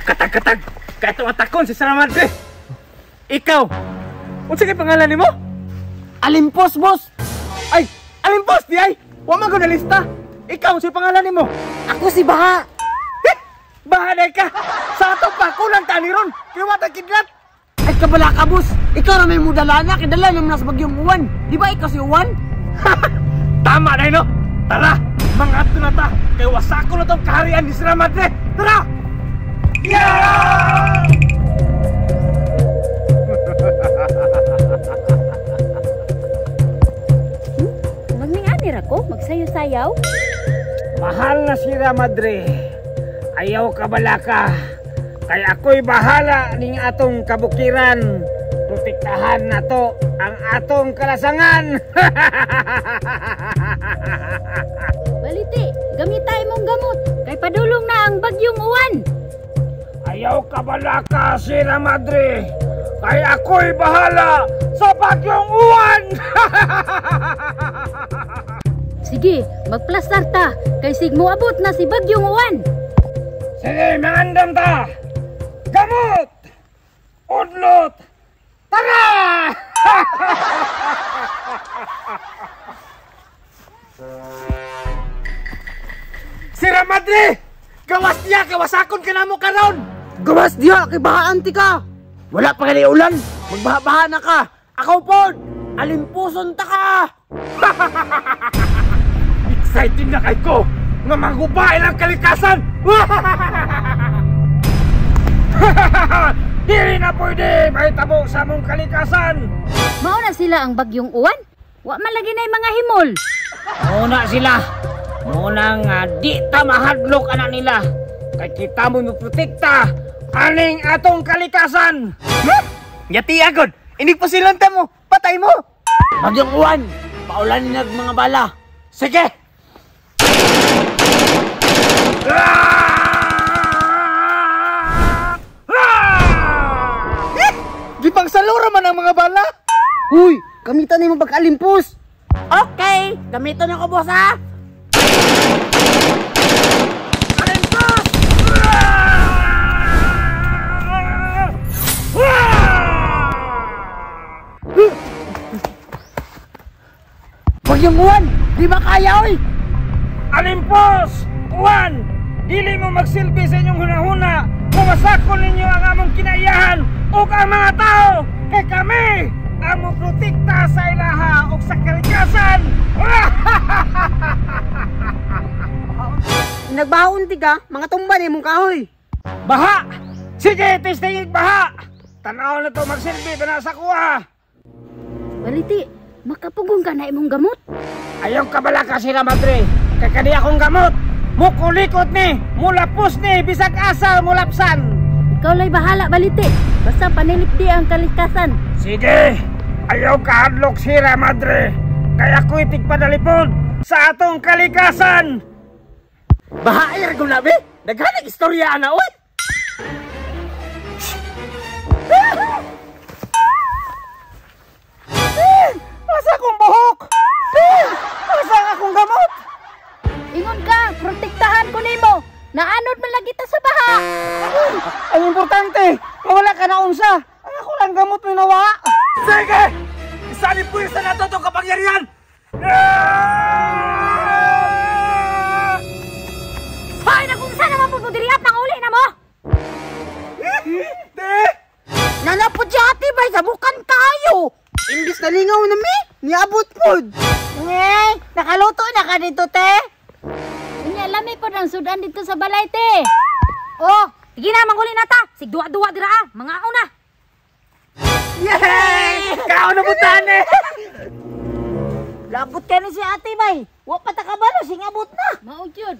Katag-katag! Kahit matakon si Sara Madre! Ikaw! Unsa kay pangalan nimo? Alimpos, boss! Ay! Alimpos di ay! Wa man ko na lista! Ikaw si pangalan nimo? Ako si Baha! Bahanay ka! Sa ato pa! Kulang tani ron! Kaya wata kidlat! Ay, kabala ka, boss! Ikaw na may mudalana, kidala naman nas bagyong uwan! Di ba ikaw si Uwan? Tama na no! Tara! Mga ato na ta! Kaya wasako na tong kaharian ni Sara Madre! Tara! Yeah! Magning-anir ako? Magsayo-sayaw? Mahal na Sara Madre! Ayaw ka bala ka! Kaya ako'y bahala ning atong kabukiran! Protektahan na to ang atong kalasangan! Baliti, gamitay mong gamot. Kay padulong na ang bagyong uwan. Ayaw ka bala ka, Sara Madre! Kaya ako'y bahala sa bagyong uwan! Sige, magplastar ta. Kay sigmo abot na si bagyong uwan. Sige, mangandam ta! Gamot! Udlot! Tara! Sara Madre! Gawas diya! Kawasakon ka na mo karon! Gawas diya, kay Bahaan ti ka! Wala pa kani ulan! Magbaha-baha na ka! Ako po! Alimpuson ta ka! Excited na kay ko! Nga magubay lang kalikasan! Dili na pwede! May tabo sa mong kalikasan! Mauna sila ang bagyong uwan. Wa man lagi na mga himol. Muna sila! Muna nga di ta mahadlok anak nila! Kay kita mo protekta aning atong kalikasan! Yati agad! Inig pa silang mo! Patay mo! Bagyong uwan! Paulanin nag mga bala! Sige! Gipang salura man ang mga bala! Uy! Gamitan na yung pag-alimpos! Okay! Gamitan ako, boss, ha? Alimpos! Bagyong uwan! Di ba kaya, oy? Alimpos! Uwan! Dili mo magsilbi sa inyong hunahuna kung masakon ninyo ang among kinaiyahan o ang mga tao kay kami ang moprotekta sa ilaha o sa kalikasan! Nagbahaon ti ka, mga tumba ni mong kahoy. Baha! Sige, testingig baha! Tanaw na to magsilbi ba na sa kuha? Baliti, makapugong ka na imong gamot. Ayaw ka bala ka, Sara Madre! Kay kani akong gamot! Mukulikot ni! Mulapos ni! Bisag asa mulapsan! Ikaw lay bahala, Baliti. Basta panilipdi ang kalikasan. Sige! Ayaw ka hadlok, Sara Madre! Kaya ko'y tigpadalipod sa atong kalikasan! Bahair ko na, be? Naghanag istorya na, oy! Asa akong buhok? Asa akong gamot? Ingon ka, protektahan ko nimo. Naanod man lagi ta sa baha. Ang importante, mawala ka na unsa. Ang ako lang gamot mo nawa. Sige! Isalip ko yung sa nato itong kapangyarihan! Hoy, nagungsa naman po diriap ng uli na mo. Hindi! Nanapod si ate, bay, sabukan tayo! Imbis na lingaw na mi, niabot pod! Nakaluto na ka dito, te? Inyalami po ng sudan dito sa balay, te. Oh, sige na, manghuli na ta. Sigduwa-duwa dira, mga una. Yay! Kao na butan eh! Labot ka ni si ate, bay. Wa pa ta kabalo, sing abot na. Maud yun.